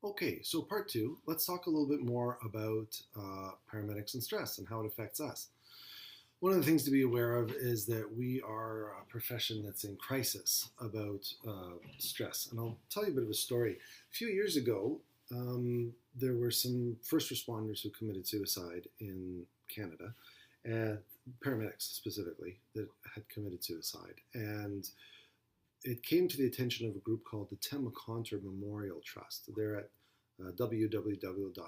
Okay, so part two, let's talk a little bit more about paramedics and stress and how it affects us. One of the things to be aware of is that we are a profession that's in crisis about stress. And I'll tell you a bit of a story. A few years ago, there were some first responders who committed suicide in Canada, and paramedics specifically, that had committed suicide. And it came to the attention of a group called the Tema Memorial Trust. They're at www.tema.ca.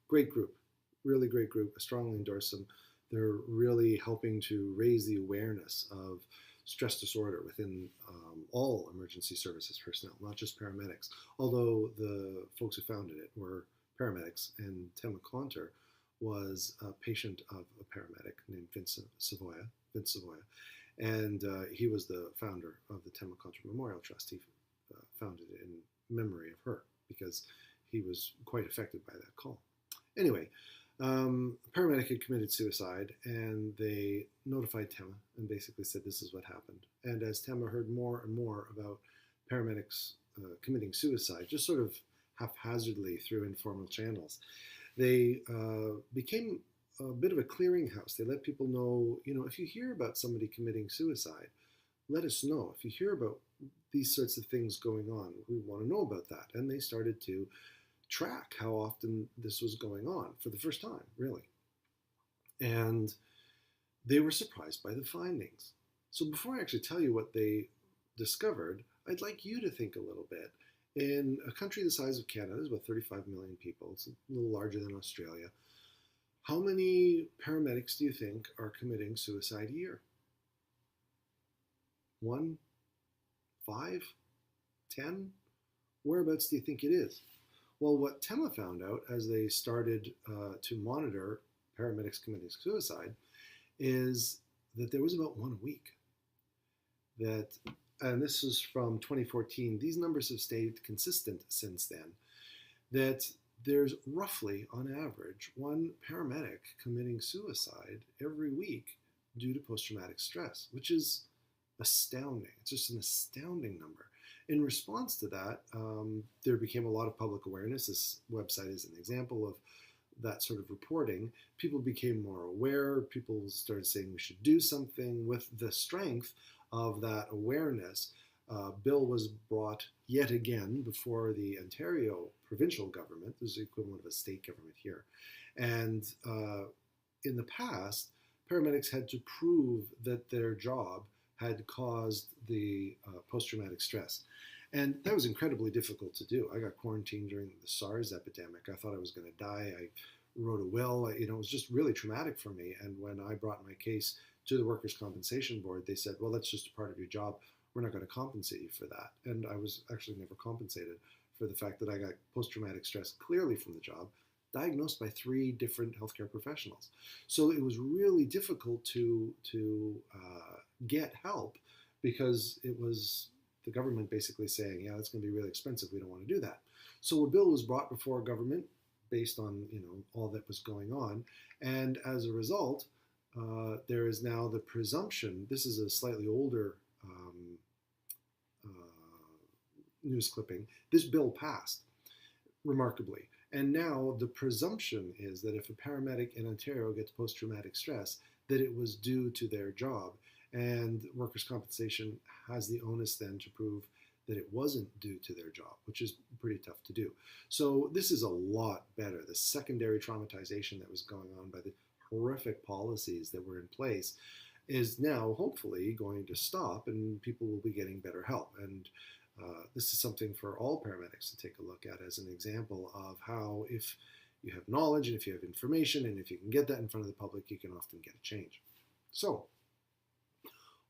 Great group, really great group. I strongly endorse them. They're really helping to raise the awareness of stress disorder within all emergency services personnel, not just paramedics. Although the folks who founded it were paramedics, and Tema was a patient of a paramedic named Vince Savoya, and he was the founder of the Tema Memorial Trust. He founded it in memory of her because he was quite affected by that call. Anyway, a paramedic had committed suicide, and they notified Tema and basically said this is what happened. And as Tema heard more and more about paramedics committing suicide, just sort of haphazardly through informal channels, they became a bit of a clearinghouse. They let people know, if you hear about somebody committing suicide, let us know. If you hear about these sorts of things going on, we want to know about that. And they started to track how often this was going on for the first time, really. And they were surprised by the findings. So before I actually tell you what they discovered, I'd like you to think a little bit. In a country the size of Canada, there's about 35 million people. It's a little larger than Australia. How many paramedics do you think are committing suicide a year? 1, 5, 10? Whereabouts do you think it is? Well, what Tema found out as they started to monitor paramedics committing suicide is that there was about one a week. And this was from 2014. These numbers have stayed consistent since then. That there's roughly, on average, one paramedic committing suicide every week due to post-traumatic stress, which is astounding. It's just an astounding number. In response to that, there became a lot of public awareness. This website is an example of that sort of reporting. People became more aware. People started saying we should do something. With the strength of that awareness, a bill was brought yet again before the Ontario provincial government. This is the equivalent of a state government here. And in the past, paramedics had to prove that their job had caused the post-traumatic stress. And that was incredibly difficult to do. I got quarantined during the SARS epidemic. I thought I was going to die. I wrote a will. It was just really traumatic for me. And when I brought my case to the Workers' Compensation Board, they said, well, that's just a part of your job. We're not going to compensate you for that. And I was actually never compensated for the fact that I got post-traumatic stress clearly from the job, diagnosed by 3 different healthcare professionals. So it was really difficult to get help because it was the government basically saying, yeah, that's going to be really expensive. We don't want to do that. So a bill was brought before government based on all that was going on. And as a result, there is now the presumption. This is a slightly older news clipping. This bill passed, remarkably. And now the presumption is that if a paramedic in Ontario gets post-traumatic stress, that it was due to their job. And workers' compensation has the onus then to prove that it wasn't due to their job, which is pretty tough to do. So this is a lot better. The secondary traumatization that was going on by the horrific policies that were in place is now hopefully going to stop, and people will be getting better help. And this is something for all paramedics to take a look at as an example of how, if you have knowledge and if you have information and if you can get that in front of the public, you can often get a change. So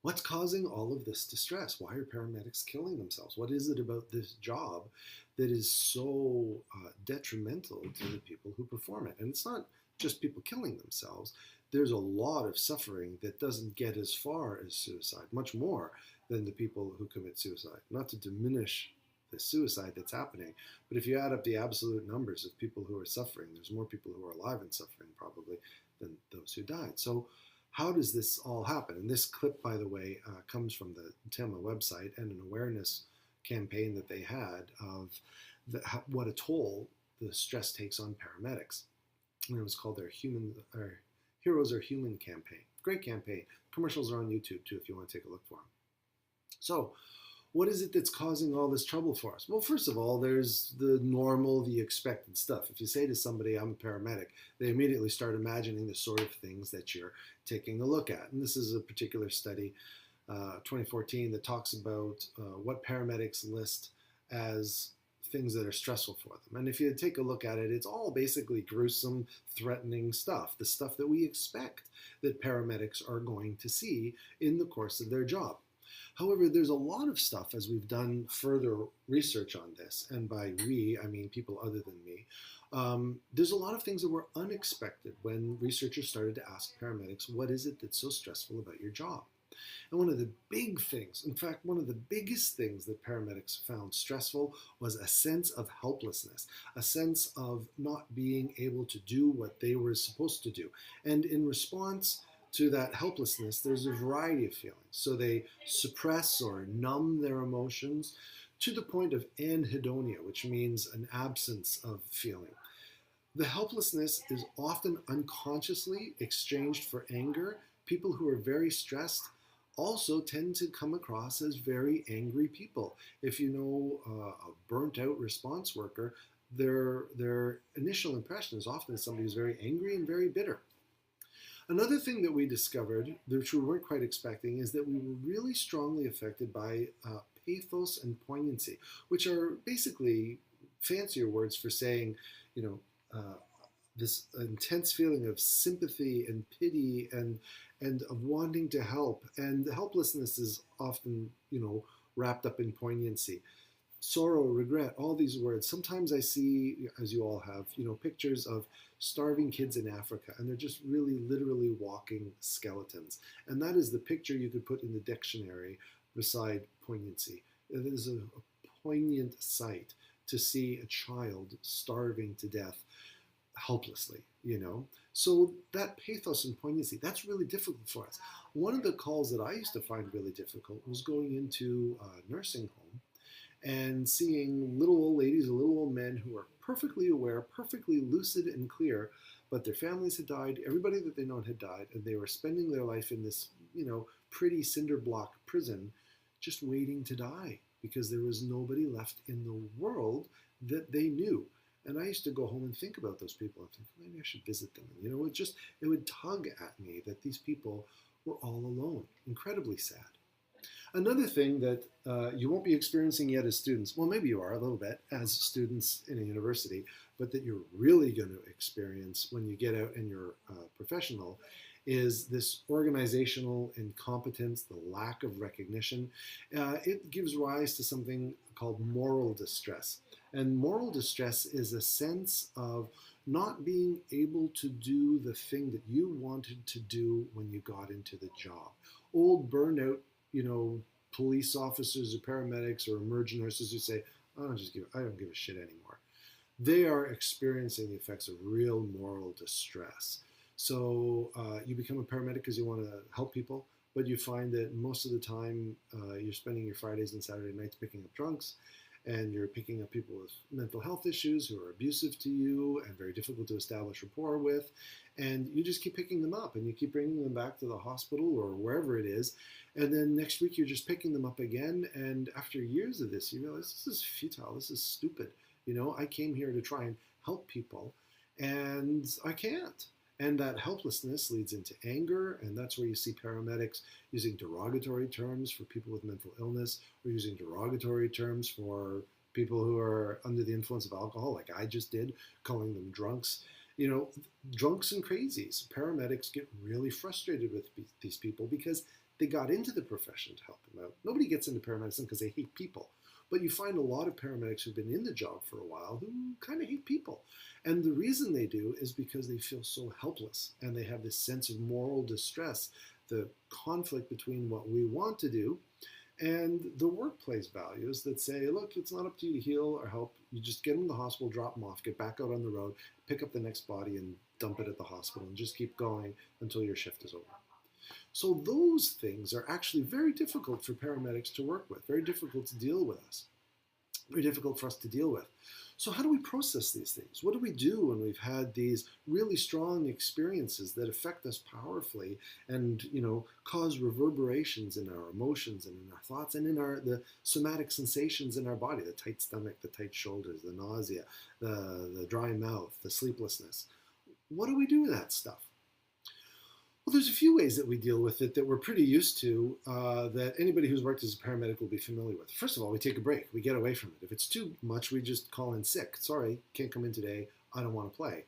what's causing all of this distress? Why are paramedics killing themselves? What is it about this job that is so detrimental to the people who perform it? And it's not just people killing themselves. There's a lot of suffering that doesn't get as far as suicide, much more than the people who commit suicide. Not to diminish the suicide that's happening, but if you add up the absolute numbers of people who are suffering, there's more people who are alive and suffering probably than those who died. So how does this all happen? And this clip, by the way, comes from the Tema website and an awareness campaign that they had of what a toll the stress takes on paramedics. And it was called their Heroes Are Human campaign. Great campaign. Commercials are on YouTube too if you want to take a look for them. So, what is it that's causing all this trouble for us? Well, first of all, there's the normal, the expected stuff. If you say to somebody, I'm a paramedic, they immediately start imagining the sort of things that you're taking a look at. And this is a particular study, 2014, that talks about what paramedics list as things that are stressful for them. And if you take a look at it, it's all basically gruesome, threatening stuff, the stuff that we expect that paramedics are going to see in the course of their job. However, there's a lot of stuff, as we've done further research on this, and by we, I mean people other than me, there's a lot of things that were unexpected when researchers started to ask paramedics, what is it that's so stressful about your job? And one of the big things, in fact, one of the biggest things that paramedics found stressful was a sense of helplessness, a sense of not being able to do what they were supposed to do. And in response to that helplessness, there's a variety of feelings. So they suppress or numb their emotions to the point of anhedonia, which means an absence of feeling. The helplessness is often unconsciously exchanged for anger. People who are very stressed also tend to come across as very angry people. If you know a burnt out response worker, their initial impression is often somebody who's very angry and very bitter. Another thing that we discovered, which we weren't quite expecting, is that we were really strongly affected by pathos and poignancy, which are basically fancier words for saying, this intense feeling of sympathy and pity and of wanting to help. And the helplessness is often, wrapped up in poignancy. Sorrow, regret, all these words. Sometimes I see, as you all have, pictures of starving kids in Africa, and they're just really literally walking skeletons. And that is the picture you could put in the dictionary beside poignancy. It is a poignant sight to see a child starving to death helplessly, So that pathos and poignancy, that's really difficult for us. One of the calls that I used to find really difficult was going into a nursing home and seeing little old ladies and little old men who are perfectly aware, perfectly lucid and clear, but their families had died, everybody that they known had died, and they were spending their life in this, pretty cinder block prison, just waiting to die because there was nobody left in the world that they knew. And I used to go home and think about those people and think, maybe I should visit them. And, it would tug at me that these people were all alone, incredibly sad. Another thing that you won't be experiencing yet as students, well, maybe you are a little bit as students in a university, but that you're really going to experience when you get out and you're professional, is this organizational incompetence, the lack of recognition. It gives rise to something called moral distress. And moral distress is a sense of not being able to do the thing that you wanted to do when you got into the job. Old burnout, police officers or paramedics or emergency nurses who say, I don't give a shit anymore. They are experiencing the effects of real moral distress. So you become a paramedic because you want to help people, but you find that most of the time you're spending your Fridays and Saturday nights picking up drunks, and you're picking up people with mental health issues who are abusive to you and very difficult to establish rapport with, and you just keep picking them up and you keep bringing them back to the hospital or wherever it is, and then next week you're just picking them up again, and after years of this you realize this is futile, this is stupid. I came here to try and help people and I can't. And that helplessness leads into anger, and that's where you see paramedics using derogatory terms for people with mental illness, or using derogatory terms for people who are under the influence of alcohol, like I just did, calling them drunks. Drunks and crazies. Paramedics get really frustrated with these people because they got into the profession to help them out. Nobody gets into paramedicine because they hate people. But you find a lot of paramedics who've been in the job for a while who kind of hate people. And the reason they do is because they feel so helpless and they have this sense of moral distress, the conflict between what we want to do and the workplace values that say, look, it's not up to you to heal or help. You just get them in the hospital, drop them off, get back out on the road, pick up the next body and dump it at the hospital and just keep going until your shift is over. So those things are actually very difficult for paramedics to work with, very difficult to deal with us. very difficult for us to deal with. So how do we process these things? What do we do when we've had these really strong experiences that affect us powerfully and, cause reverberations in our emotions and in our thoughts and in the somatic sensations in our body, the tight stomach, the tight shoulders, the nausea, the dry mouth, the sleeplessness? What do we do with that stuff? Well, there's a few ways that we deal with it that we're pretty used to, that anybody who's worked as a paramedic will be familiar with. First of all, we take a break. We get away from it. If it's too much, we just call in sick. Sorry, can't come in today. I don't want to play.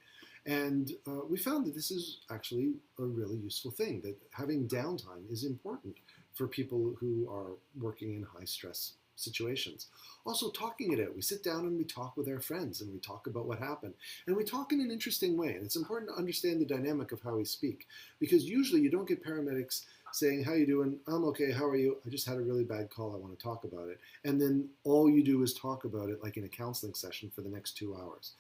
And we found that this is actually a really useful thing, that having downtime is important for people who are working in high stress situations. Also, talking it out. We sit down and we talk with our friends and we talk about what happened. And we talk in an interesting way. And it's important to understand the dynamic of how we speak, because usually you don't get paramedics saying, how you doing? I'm okay. How are you? I just had a really bad call. I want to talk about it. And then all you do is talk about it like in a counseling session for the next 2 hours.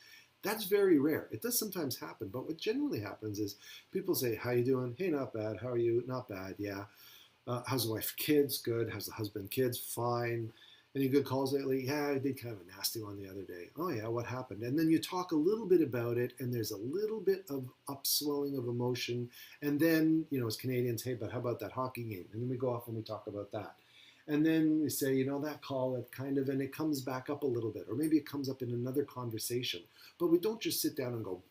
That's very rare. It does sometimes happen, but what generally happens is people say, how you doing? Hey, not bad. How are you? Not bad. Yeah. How's the wife? Kids? Good. How's the husband? Kids? Fine. Any good calls lately? Yeah, I did kind of a nasty one the other day. Oh yeah, what happened? And then you talk a little bit about it, and there's a little bit of upswelling of emotion. And then, as Canadians, hey, but how about that hockey game? And then we go off and we talk about that. And then we say, that call, and it comes back up a little bit, or maybe it comes up in another conversation. But we don't just sit down and go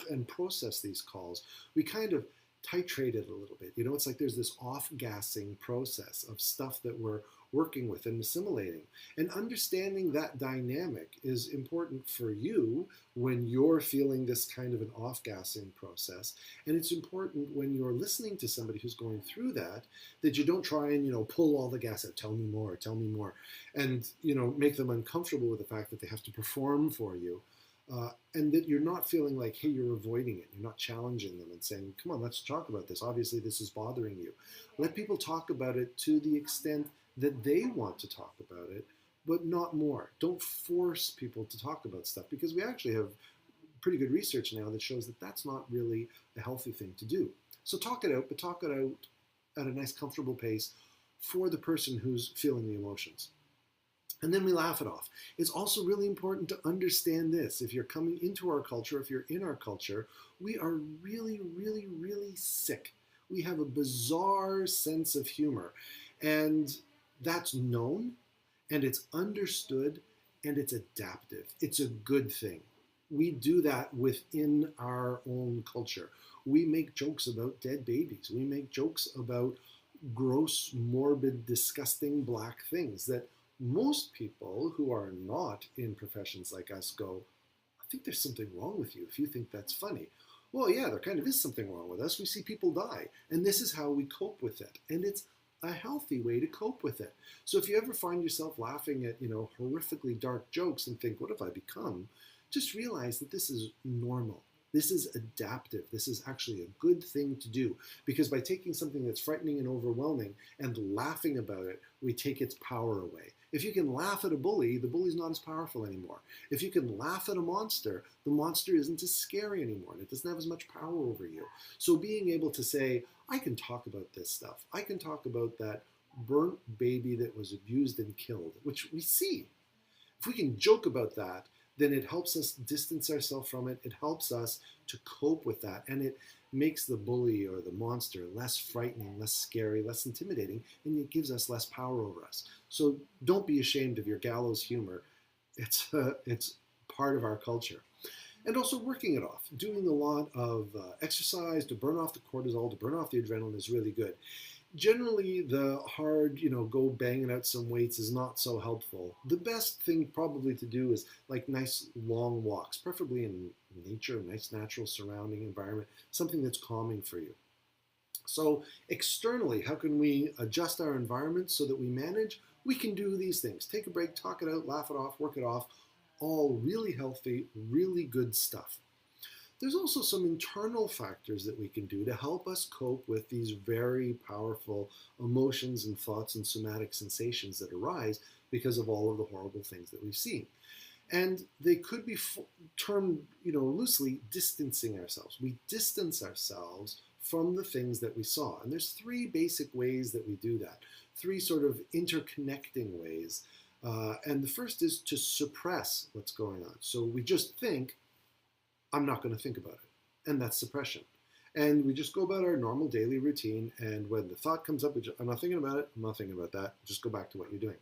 and process these calls. We kind of titrate it a little bit. It's like there's this off-gassing process of stuff that we're working with and assimilating. And understanding that dynamic is important for you when you're feeling this kind of an off-gassing process. And it's important when you're listening to somebody who's going through that you don't try and, pull all the gas out, tell me more, and, make them uncomfortable with the fact that they have to perform for you. And that you're not feeling like, hey, you're avoiding it. You're not challenging them and saying, come on, let's talk about this. Obviously, this is bothering you. Let people talk about it to the extent that they want to talk about it, but not more. Don't force people to talk about stuff, because we actually have pretty good research now that shows that that's not really a healthy thing to do. So talk it out, but talk it out at a nice, comfortable pace for the person who's feeling the emotions. And then we laugh it off. It's also really important to understand this. If you're coming into our culture, if you're in our culture, we are really, really, really sick. We have a bizarre sense of humor. And that's known, and it's understood, and it's adaptive. It's a good thing. We do that within our own culture. We make jokes about dead babies. We make jokes about gross, morbid, disgusting black things that most people who are not in professions like us go, I think there's something wrong with you if you think that's funny. Well, yeah, there kind of is something wrong with us. We see people die, and this is how we cope with it. And it's a healthy way to cope with it. So if you ever find yourself laughing at, horrifically dark jokes and think, what have I become? Just realize that this is normal. This is adaptive. This is actually a good thing to do, because by taking something that's frightening and overwhelming and laughing about it, we take its power away. If you can laugh at a bully, the bully's not as powerful anymore. If you can laugh at a monster, the monster isn't as scary anymore, and it doesn't have as much power over you. So being able to say, I can talk about this stuff. I can talk about that burnt baby that was abused and killed, which we see. If we can joke about that, then it helps us distance ourselves from it. It helps us to cope with that. And it makes the bully or the monster less frightening, less scary, less intimidating, and it gives us less power over us. So don't be ashamed of your gallows humor. It's part of our culture. And also working it off. Doing a lot of exercise to burn off the cortisol, to burn off the adrenaline is really good. Generally, the hard, go banging out some weights is not so helpful. The best thing probably to do is like nice long walks, preferably in nature, a nice natural surrounding environment, something that's calming for you. So externally, how can we adjust our environment so that we manage? We can do these things. Take a break, talk it out, laugh it off, work it off. All really healthy, really good stuff. There's also some internal factors that we can do to help us cope with these very powerful emotions and thoughts and somatic sensations that arise because of all of the horrible things that we've seen. And they could be termed, loosely, distancing ourselves. We distance ourselves from the things that we saw. And there's three basic ways that we do that. Three sort of interconnecting ways And the first is to suppress what's going on. So we just think, I'm not going to think about it. And that's suppression. And we just go about our normal daily routine. And when the thought comes up, I'm not thinking about it. I'm not thinking about that. Just go back to what you're doing.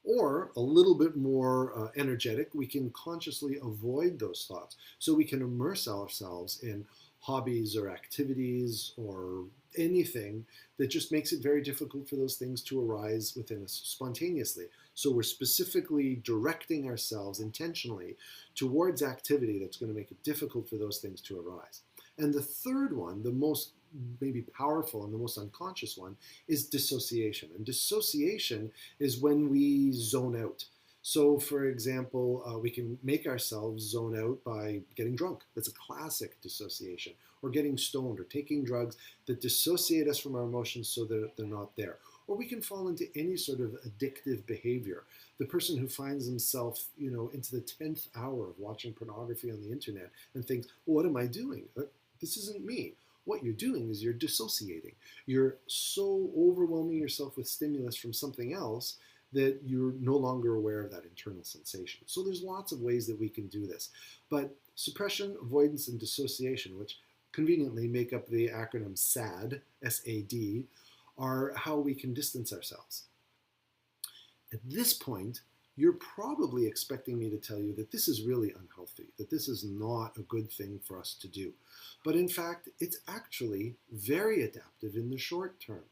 Or a little bit more energetic, we can consciously avoid those thoughts. So we can immerse ourselves in hobbies or activities or anything that just makes it very difficult for those things to arise within us spontaneously. So we're specifically directing ourselves intentionally towards activity that's going to make it difficult for those things to arise. And the third one, the most maybe powerful and the most unconscious one, is dissociation. And dissociation is when we zone out. So, for example, we can make ourselves zone out by getting drunk. That's a classic dissociation. Or getting stoned or taking drugs that dissociate us from our emotions so that they're not there. Or we can fall into any sort of addictive behavior. The person who finds himself, into the 10th hour of watching pornography on the internet and thinks, well, what am I doing? This isn't me. What you're doing is you're dissociating. You're so overwhelming yourself with stimulus from something else that you're no longer aware of that internal sensation. So there's lots of ways that we can do this. But suppression, avoidance, and dissociation, which conveniently make up the acronym SAD, S-A-D, are how we can distance ourselves. At this point, you're probably expecting me to tell you that this is really unhealthy, that this is not a good thing for us to do. But in fact, it's actually very adaptive in the short term.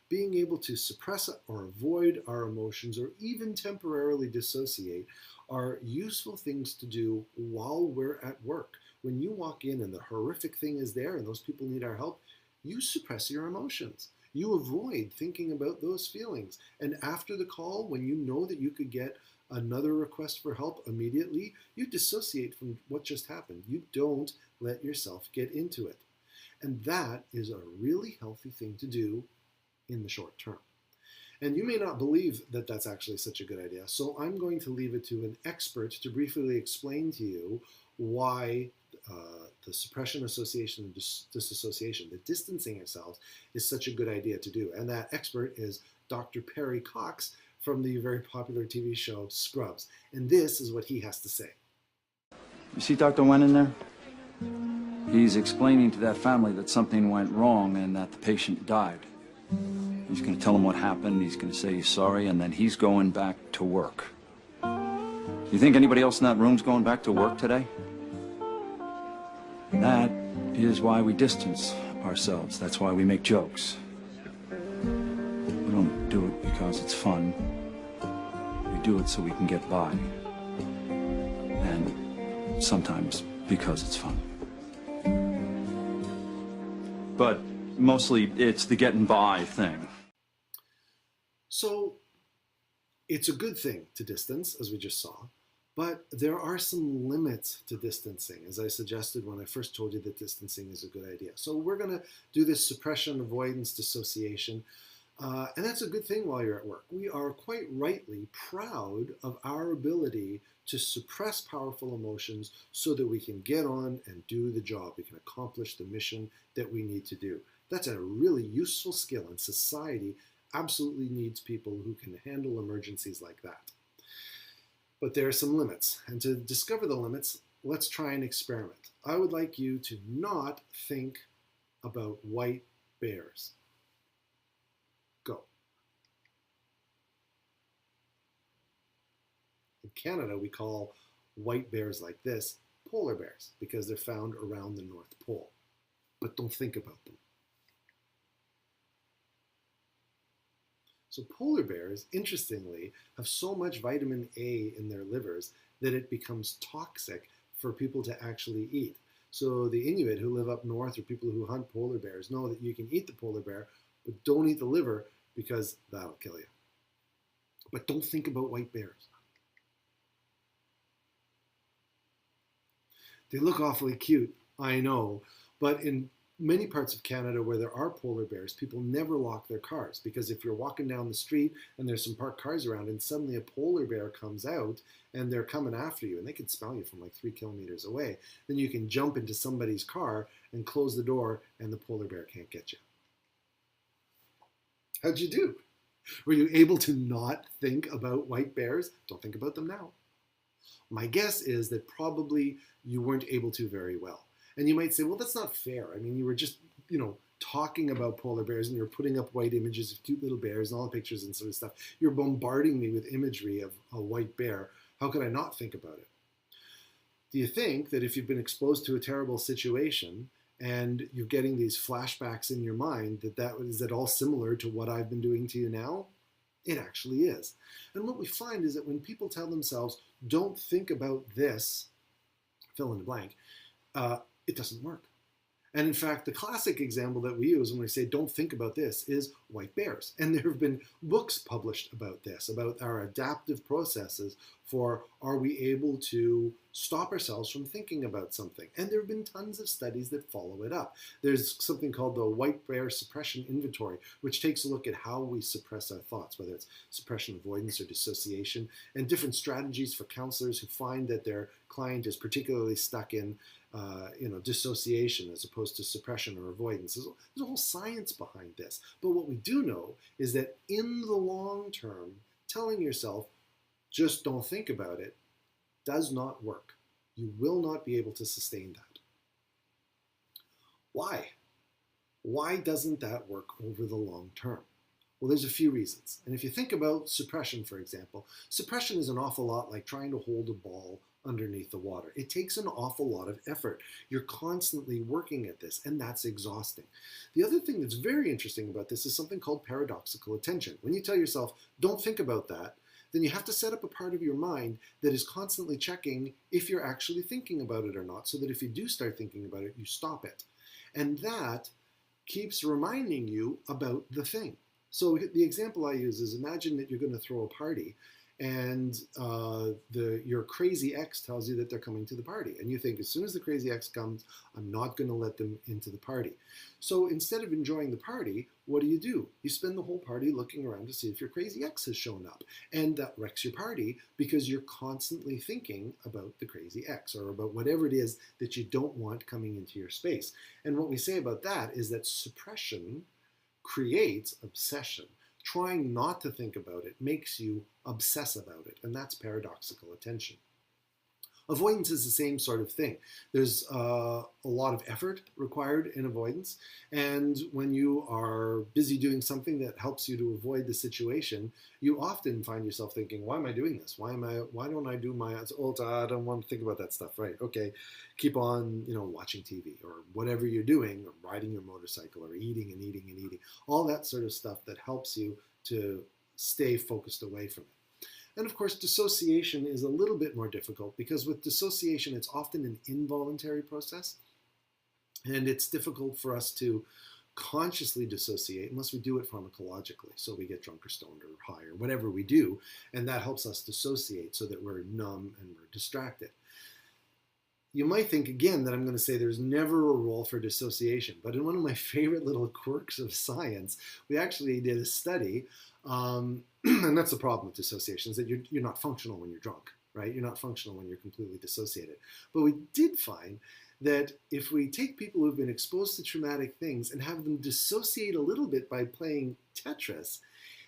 Being able to suppress or avoid our emotions or even temporarily dissociate are useful things to do while we're at work. When you walk in and the horrific thing is there and those people need our help, you suppress your emotions. You avoid thinking about those feelings. And after the call, when you know that you could get another request for help immediately, you dissociate from what just happened. You don't let yourself get into it. And that is a really healthy thing to do in the short term. And you may not believe that that's actually such a good idea. So I'm going to leave it to an expert to briefly explain to you why the suppression, association, and disassociation, the distancing ourselves, is such a good idea to do. And that expert is Dr. Perry Cox from the very popular TV show Scrubs. And this is what he has to say. You see Dr. Wen in there? He's explaining to that family that something went wrong and that the patient died. He's going to tell them what happened, he's going to say he's sorry, and then he's going back to work. You think anybody else in that room's going back to work today? That is why we distance ourselves. That's why we make jokes. We don't do it because it's fun. We do it so we can get by. And sometimes because it's fun. But mostly it's the getting by thing. So it's a good thing to distance, as we just saw. But there are some limits to distancing, as I suggested when I first told you that distancing is a good idea. So we're going to do this suppression, avoidance, dissociation, and that's a good thing while you're at work. We are quite rightly proud of our ability to suppress powerful emotions so that we can get on and do the job. We can accomplish the mission that we need to do. That's a really useful skill, and society absolutely needs people who can handle emergencies like that. But there are some limits, and to discover the limits, let's try an experiment. I would like you to not think about white bears. Go. In Canada, we call white bears like this polar bears because they're found around the North Pole. But don't think about them. So polar bears, interestingly, have so much vitamin A in their livers that it becomes toxic for people to actually eat. So the Inuit who live up north or people who hunt polar bears know that you can eat the polar bear, but don't eat the liver because that'll kill you. But don't think about white bears. They look awfully cute, I know, but in many parts of Canada where there are polar bears, people never lock their cars, because if you're walking down the street and there's some parked cars around and suddenly a polar bear comes out and they're coming after you and they can smell you from like 3 kilometers away, then you can jump into somebody's car and close the door and the polar bear can't get you. How'd you do? Were you able to not think about white bears? Don't think about them now. My guess is that probably you weren't able to very well. And you might say, well, that's not fair. I mean, you were just, talking about polar bears and you're putting up white images of cute little bears and all the pictures and sort of stuff. You're bombarding me with imagery of a white bear. How could I not think about it? Do you think that if you've been exposed to a terrible situation and you're getting these flashbacks in your mind, that is at all similar to what I've been doing to you now? It actually is. And what we find is that when people tell themselves, don't think about this, fill in the blank, it doesn't work. And in fact, the classic example that we use when we say don't think about this is white bears. And there have been books published about this, about our adaptive processes for are we able to stop ourselves from thinking about something. And there have been tons of studies that follow it up. There's something called the White Bear Suppression Inventory, which takes a look at how we suppress our thoughts, whether it's suppression, avoidance, or dissociation, and different strategies for counselors who find that their client is particularly stuck in dissociation as opposed to suppression or avoidance. There's a whole science behind this. But what we do know is that in the long term, telling yourself, just don't think about it, does not work. You will not be able to sustain that. Why? Why doesn't that work over the long term? Well, there's a few reasons. And if you think about suppression, for example, suppression is an awful lot like trying to hold a ball underneath the water. It takes an awful lot of effort. You're constantly working at this, and that's exhausting. The other thing that's very interesting about this is something called paradoxical attention. When you tell yourself, don't think about that, then you have to set up a part of your mind that is constantly checking if you're actually thinking about it or not, so that if you do start thinking about it, you stop it. And that keeps reminding you about the thing. So the example I use is imagine that you're going to throw a party and your crazy ex tells you that they're coming to the party. And you think, as soon as the crazy ex comes, I'm not going to let them into the party. So instead of enjoying the party, what do? You spend the whole party looking around to see if your crazy ex has shown up. And that wrecks your party because you're constantly thinking about the crazy ex or about whatever it is that you don't want coming into your space. And what we say about that is that suppression creates obsession. Trying not to think about it makes you obsess about it, and that's paradoxical attention. Avoidance is the same sort of thing. There's a lot of effort required in avoidance, and when you are busy doing something that helps you to avoid the situation, you often find yourself thinking, why am I doing this? Why don't I do my, I don't want to think about that stuff, right? Okay, keep on, watching TV or whatever you're doing, or riding your motorcycle or eating and eating and eating, all that sort of stuff that helps you to stay focused away from it. And of course, dissociation is a little bit more difficult because with dissociation, it's often an involuntary process. And it's difficult for us to consciously dissociate unless we do it pharmacologically. So we get drunk or stoned or high or whatever we do. And that helps us dissociate so that we're numb and we're distracted. You might think, again, that I'm going to say there's never a role for dissociation. But in one of my favorite little quirks of science, we actually did a study. And that's the problem with dissociation, is that you're not functional when you're drunk, right? You're not functional when you're completely dissociated. But we did find that if we take people who've been exposed to traumatic things and have them dissociate a little bit by playing Tetris,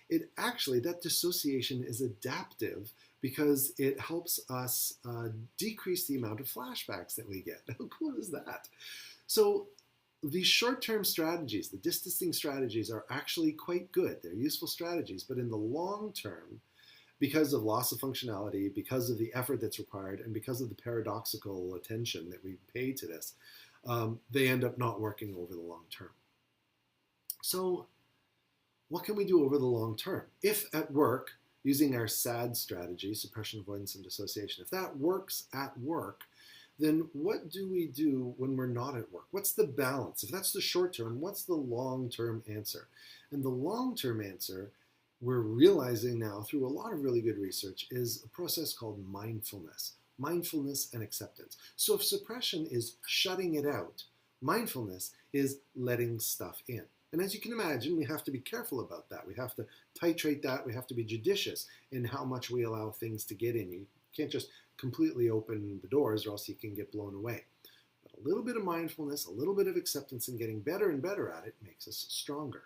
that dissociation is adaptive because it helps us decrease the amount of flashbacks that we get. How cool is that? So these short-term strategies, the distancing strategies, are actually quite good. They're useful strategies, but in the long term, because of loss of functionality, because of the effort that's required, and because of the paradoxical attention that we pay to this, they end up not working over the long term. So what can we do over the long term? If at work, using our SAD strategy, suppression, avoidance, and dissociation, if that works at work, then what do we do when we're not at work? What's the balance? If that's the short term, what's the long-term answer? And the long-term answer, we're realizing now through a lot of really good research, is a process called mindfulness. Mindfulness and acceptance. So if suppression is shutting it out, mindfulness is letting stuff in. And as you can imagine, we have to be careful about that. We have to titrate that. We have to be judicious in how much we allow things to get in. You can't just completely open the doors or else you can get blown away. But a little bit of mindfulness, a little bit of acceptance, and getting better and better at it makes us stronger.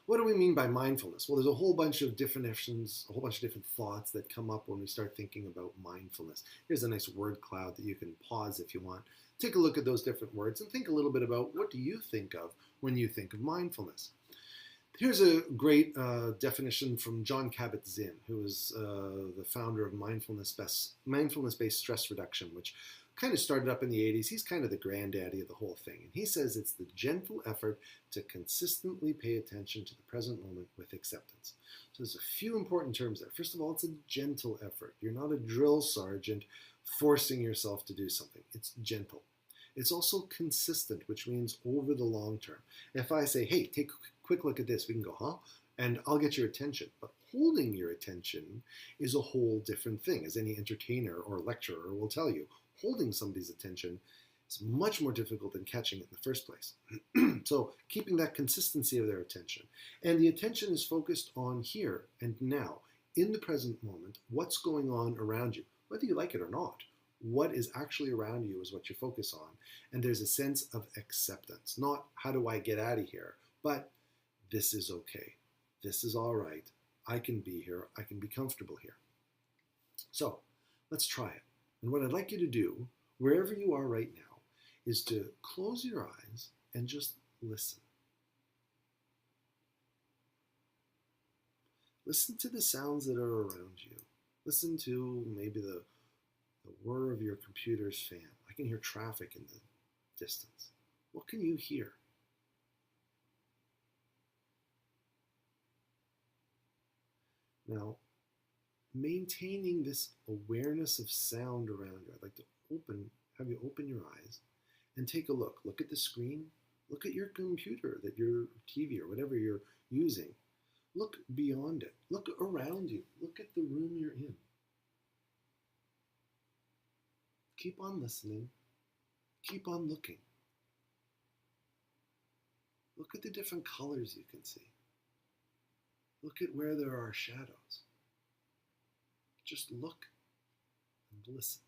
What do we mean by mindfulness? Well, there's a whole bunch of definitions, a whole bunch of different thoughts that come up when we start thinking about mindfulness. Here's a nice word cloud that you can pause if you want. Take a look at those different words and think a little bit about what do you think of when you think of mindfulness. Here's a great definition from Jon Kabat-Zinn, who is the founder of mindfulness-based stress reduction, which kind of started up in the 80s. He's kind of the granddaddy of the whole thing. And he says it's the gentle effort to consistently pay attention to the present moment with acceptance. So there's a few important terms there. First of all, it's a gentle effort. You're not a drill sergeant forcing yourself to do something. It's gentle. It's also consistent, which means over the long term. If I say, hey, take a quick look at this, we can go, huh? And I'll get your attention. But holding your attention is a whole different thing, as any entertainer or lecturer will tell you. Holding somebody's attention is much more difficult than catching it in the first place. So keeping that consistency of their attention. And the attention is focused on here and now, in the present moment, what's going on around you, whether you like it or not. What is actually around you is what you focus on. And there's a sense of acceptance, not how do I get out of here, but this is okay. This is all right. I can be here. I can be comfortable here. So let's try it. And what I'd like you to do, wherever you are right now, is to close your eyes and just listen. Listen to the sounds that are around you. Listen to maybe the whir of your computer's fan. I can hear traffic in the distance. What can you hear? Now, maintaining this awareness of sound around you, I'd like to have you open your eyes and take a look. Look at the screen. Look at your computer, your TV or whatever you're using. Look beyond it. Look around you. Look at the room you're in. Keep on listening. Keep on looking. Look at the different colors you can see. Look at where there are shadows. Just look and listen.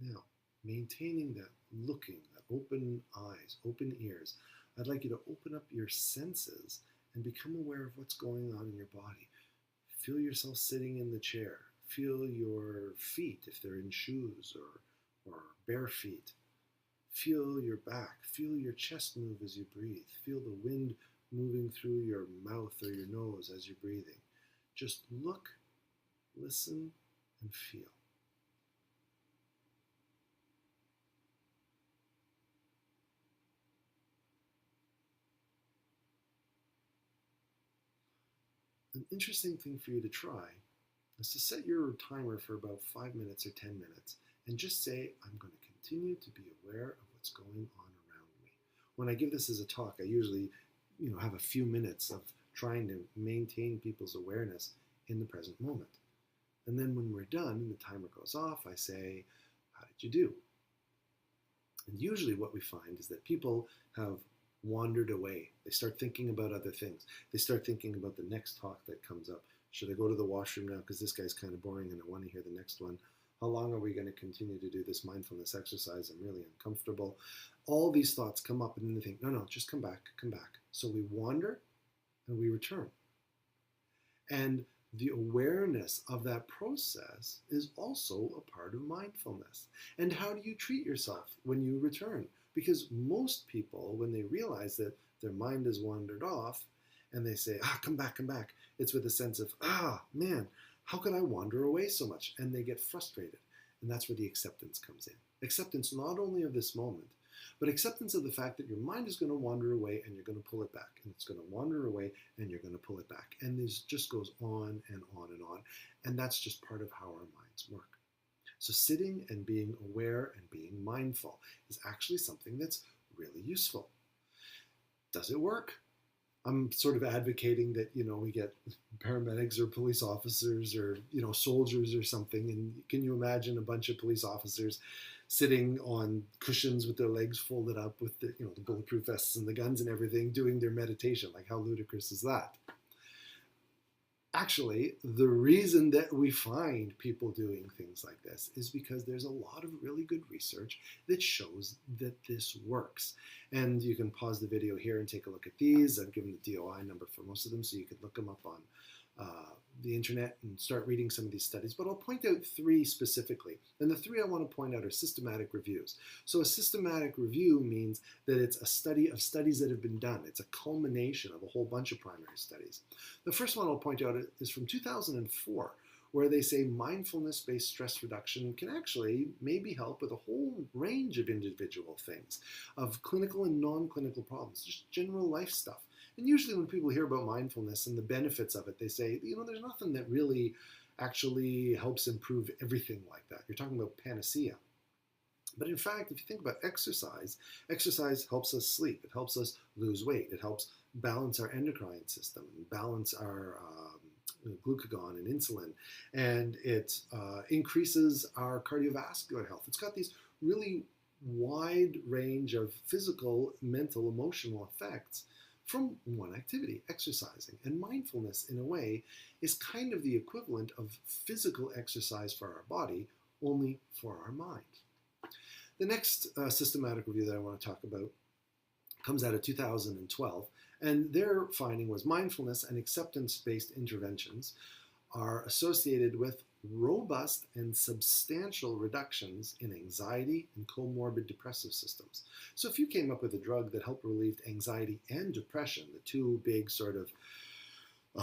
Now, maintaining that looking, that open eyes, open ears, I'd like you to open up your senses and become aware of what's going on in your body. Feel yourself sitting in the chair. Feel your feet, if they're in shoes or bare feet. Feel your back. Feel your chest move as you breathe. Feel the wind moving through your mouth or your nose as you're breathing. Just look, listen, and feel. An interesting thing for you to try is to set your timer for about 5 minutes or 10 minutes and just say, I'm going to continue to be aware of what's going on around me. When I give this as a talk, I usually have a few minutes of trying to maintain people's awareness in the present moment. And then when we're done and the timer goes off, I say, how did you do? And usually what we find is that people have wandered away. They start thinking about other things. They start thinking about the next talk that comes up. Should I go to the washroom now because this guy's kind of boring and I want to hear the next one? How long are we going to continue to do this mindfulness exercise? I'm really uncomfortable. All these thoughts come up and then they think, no, just come back, come back. So we wander and we return. And the awareness of that process is also a part of mindfulness. And how do you treat yourself when you return? Because most people, when they realize that their mind has wandered off and they say, come back, it's with a sense of, man, how could I wander away so much? And they get frustrated. And that's where the acceptance comes in. Acceptance not only of this moment, but acceptance of the fact that your mind is going to wander away and you're going to pull it back. And it's going to wander away and you're going to pull it back. And this just goes on and on and on. And that's just part of how our minds work. So sitting and being aware and being mindful is actually something that's really useful. Does it work? I'm sort of advocating that, we get paramedics or police officers or, soldiers or something. And can you imagine a bunch of police officers sitting on cushions with their legs folded up with the bulletproof vests and the guns and everything, doing their meditation? Like, how ludicrous is that? Actually, the reason that we find people doing things like this is because there's a lot of really good research that shows that this works. And you can pause the video here and take a look at these. I've given the DOI number for most of them, so you can look them up on the internet and start reading some of these studies. But I'll point out three specifically. And the three I want to point out are systematic reviews. So a systematic review means that it's a study of studies that have been done. It's a culmination of a whole bunch of primary studies. The first one I'll point out is from 2004, where they say mindfulness-based stress reduction can actually maybe help with a whole range of individual things, of clinical and non-clinical problems, just general life stuff. And usually when people hear about mindfulness and the benefits of it, they say, there's nothing that really actually helps improve everything like that. You're talking about panacea. But in fact, if you think about exercise, exercise helps us sleep. It helps us lose weight. It helps balance our endocrine system, balance our glucagon and insulin, and it increases our cardiovascular health. It's got these really wide range of physical, mental, emotional effects from one activity, exercising. And mindfulness, in a way, is kind of the equivalent of physical exercise for our body, only for our mind. The next systematic review that I want to talk about comes out of 2012, and their finding was mindfulness and acceptance-based interventions are associated with robust and substantial reductions in anxiety and comorbid depressive systems. So if you came up with a drug that helped relieve anxiety and depression, the two big sort of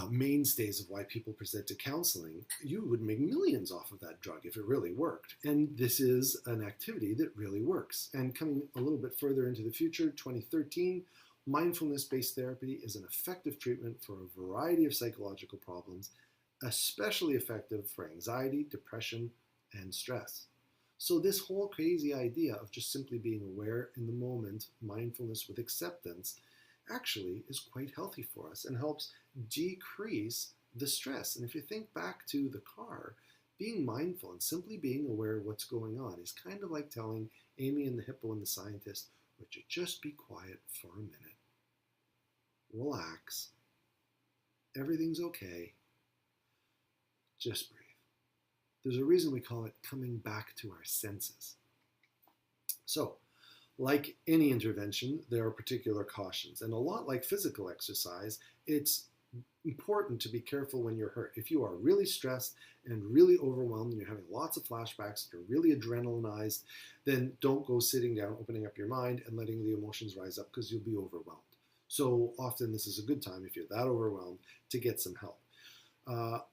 mainstays of why people present to counseling, you would make millions off of that drug if it really worked. And this is an activity that really works. And coming a little bit further into the future, 2013, mindfulness-based therapy is an effective treatment for a variety of psychological problems, especially effective for anxiety, depression, and stress. So this whole crazy idea of just simply being aware in the moment, mindfulness with acceptance, actually is quite healthy for us and helps decrease the stress. And if you think back to the car, being mindful and simply being aware of what's going on is kind of like telling Amy and the hippo and the scientist, would you just be quiet for a minute? Relax. Everything's okay. Just breathe. There's a reason we call it coming back to our senses. So, like any intervention, there are particular cautions. And a lot like physical exercise, it's important to be careful when you're hurt. If you are really stressed and really overwhelmed and you're having lots of flashbacks, you're really adrenalinized, then don't go sitting down, opening up your mind and letting the emotions rise up, because you'll be overwhelmed. So often this is a good time, if you're that overwhelmed, to get some help.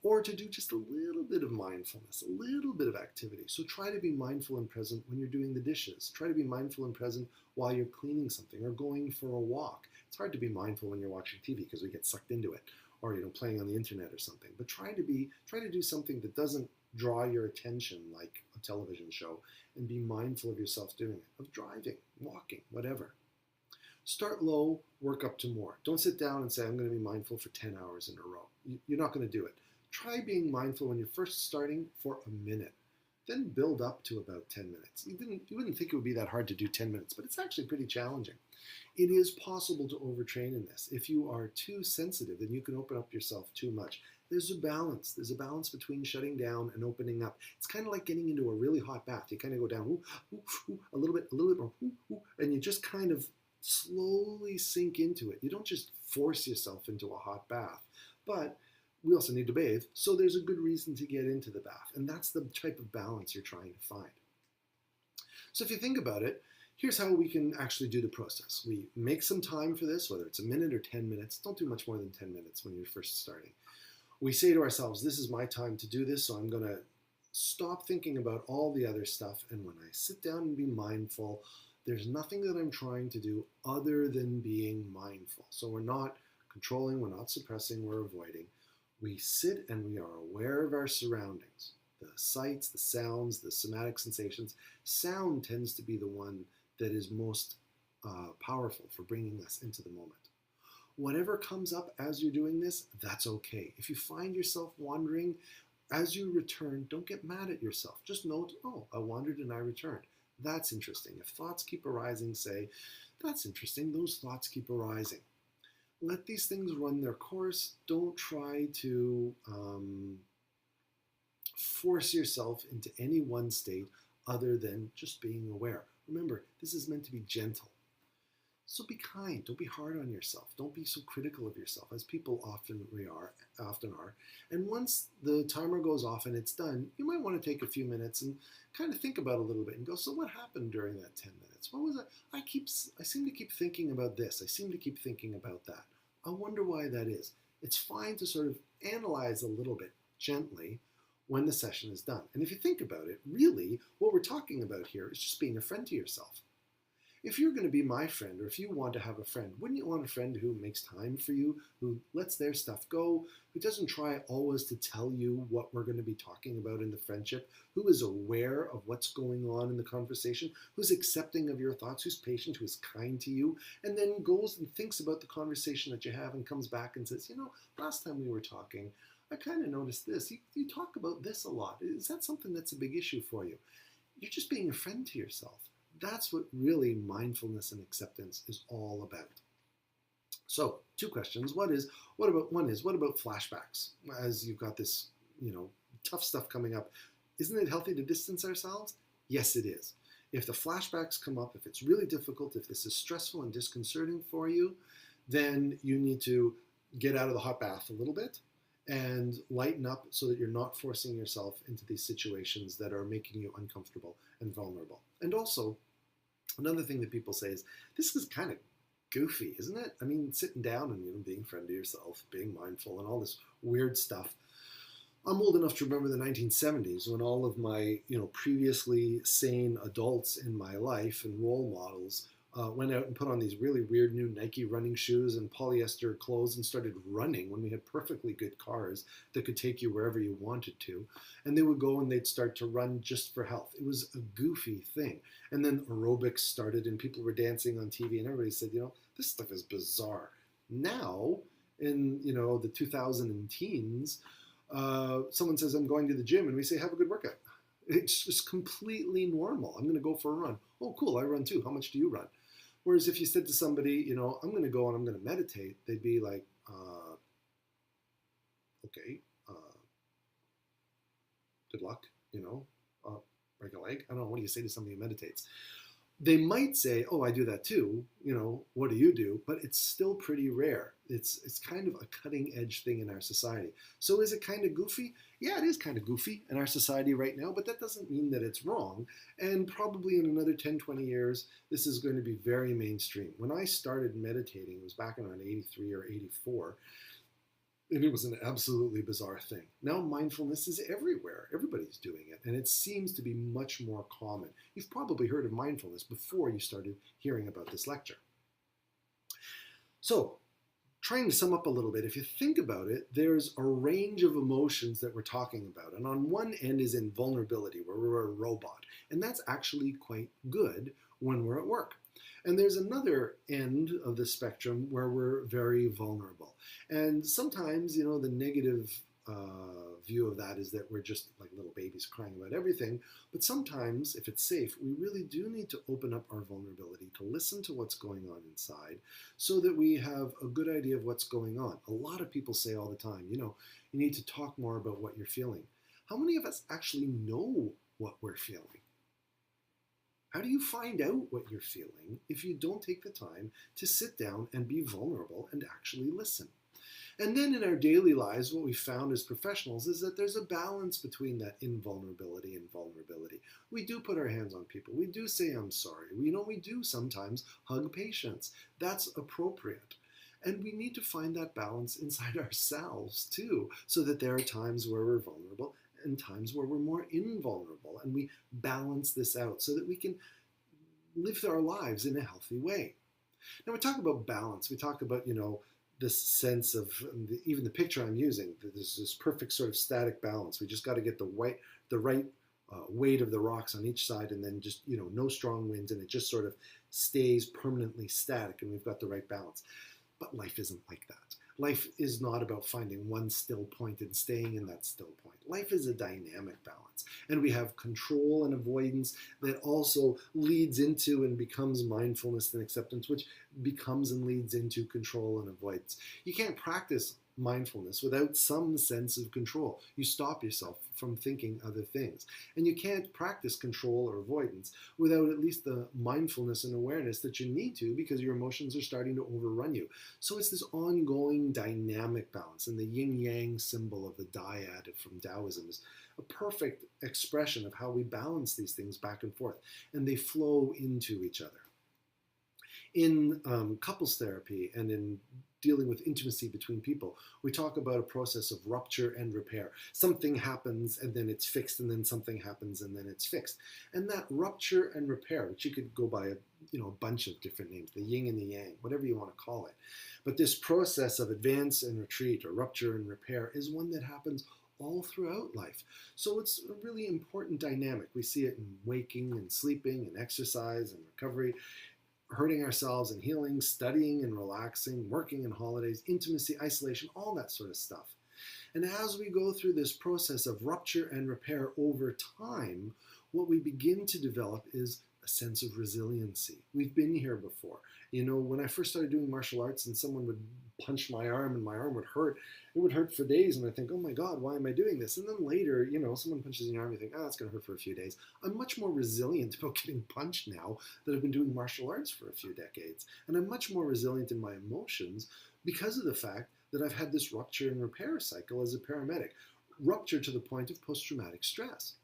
Or to do just a little bit of mindfulness, a little bit of activity. So try to be mindful and present when you're doing the dishes. Try to be mindful and present while you're cleaning something or going for a walk. It's hard to be mindful when you're watching TV because we get sucked into it, or playing on the internet or something. But try to do something that doesn't draw your attention, like a television show, and be mindful of yourself doing it, of driving, walking, whatever. Start low, work up to more. Don't sit down and say, I'm going to be mindful for 10 hours in a row. You're not going to do it. Try being mindful when you're first starting for a minute. Then build up to about 10 minutes. You wouldn't think it would be that hard to do 10 minutes, but it's actually pretty challenging. It is possible to overtrain in this. If you are too sensitive, then you can open up yourself too much. There's a balance. There's a balance between shutting down and opening up. It's kind of like getting into a really hot bath. You kind of go down, ooh, ooh, ooh, a little bit more, ooh, ooh, and you just kind of slowly sink into it. You don't just force yourself into a hot bath, but we also need to bathe, so there's a good reason to get into the bath, and that's the type of balance you're trying to find. So if you think about it, here's how we can actually do the process. We make some time for this, whether it's a minute or 10 minutes. Don't do much more than 10 minutes when you're first starting. We say to ourselves, this is my time to do this, so I'm going to stop thinking about all the other stuff, and when I sit down and be mindful, there's nothing that I'm trying to do other than being mindful. So we're not controlling, we're not suppressing, we're avoiding. We sit and we are aware of our surroundings, the sights, the sounds, the somatic sensations. Sound tends to be the one that is most powerful for bringing us into the moment. Whatever comes up as you're doing this, that's okay. If you find yourself wandering, as you return, don't get mad at yourself. Just note, oh, I wandered and I returned. That's interesting. If thoughts keep arising, say, that's interesting, those thoughts keep arising. let these things run their course. Don't try to force yourself into any one state other than just being aware. Remember, this is meant to be gentle. So be kind. Don't be hard on yourself. Don't be so critical of yourself, as people often are. And once the timer goes off and it's done, you might want to take a few minutes and kind of think about it a little bit and go, so what happened during that 10 minutes? What was it? I seem to keep thinking about this. I seem to keep thinking about that. I wonder why that is. It's fine to sort of analyze a little bit gently when the session is done. And if you think about it, really, what we're talking about here is just being a friend to yourself. If you're going to be my friend, or if you want to have a friend, wouldn't you want a friend who makes time for you, who lets their stuff go, who doesn't try always to tell you what we're going to be talking about in the friendship, who is aware of what's going on in the conversation, who's accepting of your thoughts, who's patient, who's kind to you, and then goes and thinks about the conversation that you have and comes back and says, last time we were talking, I kind of noticed this. You talk about this a lot. Is that something that's a big issue for you? You're just being a friend to yourself. That's what really mindfulness and acceptance is all about. So, two questions. One is, what about flashbacks? As you've got this, tough stuff coming up, isn't it healthy to distance ourselves? Yes, it is. If the flashbacks come up, if it's really difficult, if this is stressful and disconcerting for you, then you need to get out of the hot bath a little bit and lighten up so that you're not forcing yourself into these situations that are making you uncomfortable and vulnerable. And also, another thing that people say is, this is kind of goofy, isn't it? I mean, sitting down and being a friend to yourself, being mindful, and all this weird stuff. I'm old enough to remember the 1970s when all of my previously sane adults in my life and role models went out and put on these really weird new Nike running shoes and polyester clothes and started running when we had perfectly good cars that could take you wherever you wanted to. And they would go and they'd start to run just for health. It was a goofy thing. And then aerobics started and people were dancing on TV and everybody said, this stuff is bizarre. Now, in the 2000 teens, someone says, I'm going to the gym, and we say, have a good workout. It's just completely normal. I'm going to go for a run. Oh, cool, I run too. How much do you run? Whereas if you said to somebody, I'm going to go and I'm going to meditate, they'd be like, okay, good luck, break a leg. I don't know, what do you say to somebody who meditates? They might say, oh, I do that too, what do you do? But it's still pretty rare. It's kind of a cutting edge thing in our society. So is it kind of goofy? Yeah, it is kind of goofy in our society right now, but that doesn't mean that it's wrong. And probably in another 10, 20 years, this is going to be very mainstream. When I started meditating, it was back around 83 or 84, and it was an absolutely bizarre thing. Now mindfulness is everywhere. Everybody's doing it, and it seems to be much more common. You've probably heard of mindfulness before you started hearing about this lecture. So, trying to sum up a little bit, if you think about it, there's a range of emotions that we're talking about. And on one end is invulnerability, where we're a robot. And that's actually quite good when we're at work. And there's another end of the spectrum where we're very vulnerable. And sometimes, the negative view of that is that we're just like little babies crying about everything. But sometimes, if it's safe, we really do need to open up our vulnerability to listen to what's going on inside so that we have a good idea of what's going on. A lot of people say all the time, you need to talk more about what you're feeling. How many of us actually know what we're feeling? How do you find out what you're feeling if you don't take the time to sit down and be vulnerable and actually listen? And then in our daily lives, what we found as professionals is that there's a balance between that invulnerability and vulnerability. We do put our hands on people. We do say, I'm sorry. We do sometimes hug patients. That's appropriate. And we need to find that balance inside ourselves too, so that there are times where we're vulnerable and times where we're more invulnerable, and we balance this out so that we can live our lives in a healthy way. Now we talk about balance. We talk about, this sense of, even the picture I'm using, there's this perfect sort of static balance. We just got to get the right weight of the rocks on each side, and then just, no strong winds, and it just sort of stays permanently static, and we've got the right balance. But life isn't like that. Life is not about finding one still point and staying in that still point. Life is a dynamic balance. And we have control and avoidance that also leads into and becomes mindfulness and acceptance, which becomes and leads into control and avoidance. You can't practice mindfulness without some sense of control. You stop yourself from thinking other things. And you can't practice control or avoidance without at least the mindfulness and awareness that you need to, because your emotions are starting to overrun you. So it's this ongoing dynamic balance. And the yin-yang symbol of the dyad from Taoism is a perfect expression of how we balance these things back and forth. And they flow into each other. In couples therapy and in dealing with intimacy between people, we talk about a process of rupture and repair. Something happens and then it's fixed, and then something happens and then it's fixed. And that rupture and repair, which you could go by a bunch of different names, the yin and the yang, whatever you want to call it. But this process of advance and retreat, or rupture and repair, is one that happens all throughout life. So it's a really important dynamic. We see it in waking and sleeping and exercise and recovery, hurting ourselves and healing, studying and relaxing, working and holidays, intimacy, isolation, all that sort of stuff. And as we go through this process of rupture and repair over time, what we begin to develop is a sense of resiliency. We've been here before. When I first started doing martial arts and someone would punch my arm and my arm would hurt, it would hurt for days, and I think, oh my God, why am I doing this? And then later, someone punches in your arm, you think, oh, it's going to hurt for a few days. I'm much more resilient about getting punched now that I've been doing martial arts for a few decades. And I'm much more resilient in my emotions because of the fact that I've had this rupture and repair cycle as a paramedic. Rupture to the point of post-traumatic stress.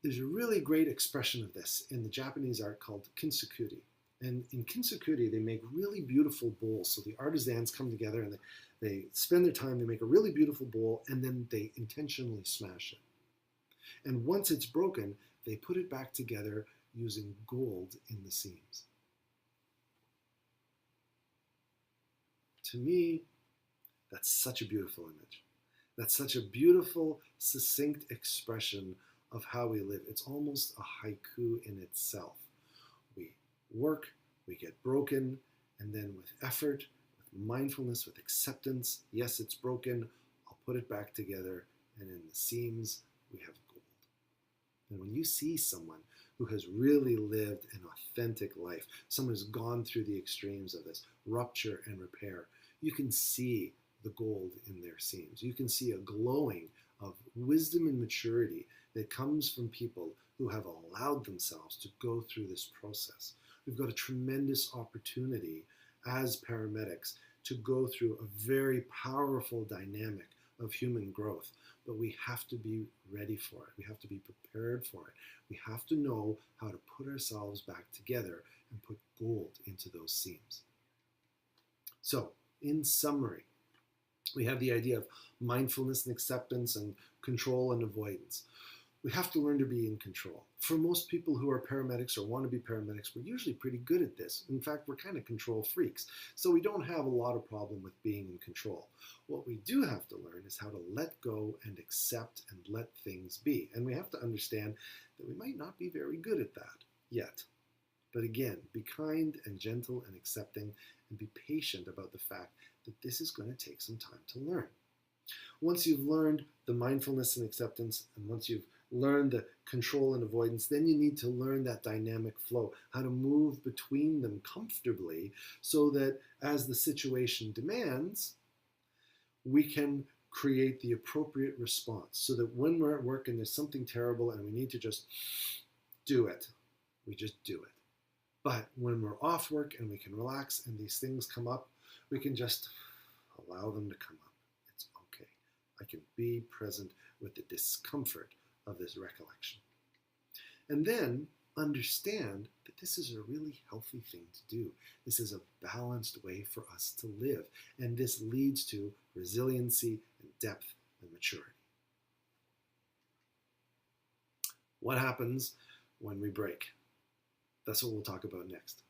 There's a really great expression of this in the Japanese art called kintsukurī. And in kintsukurī, they make really beautiful bowls. So the artisans come together and they spend their time, they make a really beautiful bowl, and then they intentionally smash it. And once it's broken, they put it back together using gold in the seams. To me, that's such a beautiful image. That's such a beautiful, succinct expression of how we live. It's almost a haiku in itself. We work, we get broken, and then with effort, with mindfulness, with acceptance, yes, it's broken, I'll put it back together, and in the seams, we have gold. And when you see someone who has really lived an authentic life, someone who's gone through the extremes of this rupture and repair, you can see the gold in their seams. You can see a glowing of wisdom and maturity that comes from people who have allowed themselves to go through this process. We've got a tremendous opportunity as paramedics to go through a very powerful dynamic of human growth, but we have to be ready for it. We have to be prepared for it. We have to know how to put ourselves back together and put gold into those seams. So, in summary, we have the idea of mindfulness and acceptance and control and avoidance. We have to learn to be in control. For most people who are paramedics or want to be paramedics, we're usually pretty good at this. In fact, we're kind of control freaks. So we don't have a lot of problem with being in control. What we do have to learn is how to let go and accept and let things be. And we have to understand that we might not be very good at that yet. But again, be kind and gentle and accepting, and be patient about the fact that this is going to take some time to learn. Once you've learned the mindfulness and acceptance, and once you've learned the control and avoidance, then you need to learn that dynamic flow, how to move between them comfortably so that as the situation demands, we can create the appropriate response so that when we're at work and there's something terrible and we need to just do it, we just do it. But when we're off work and we can relax and these things come up, we can just allow them to come up. It's okay. I can be present with the discomfort of this recollection. And then understand that this is a really healthy thing to do. This is a balanced way for us to live. And this leads to resiliency and depth and maturity. What happens when we break? That's what we'll talk about next.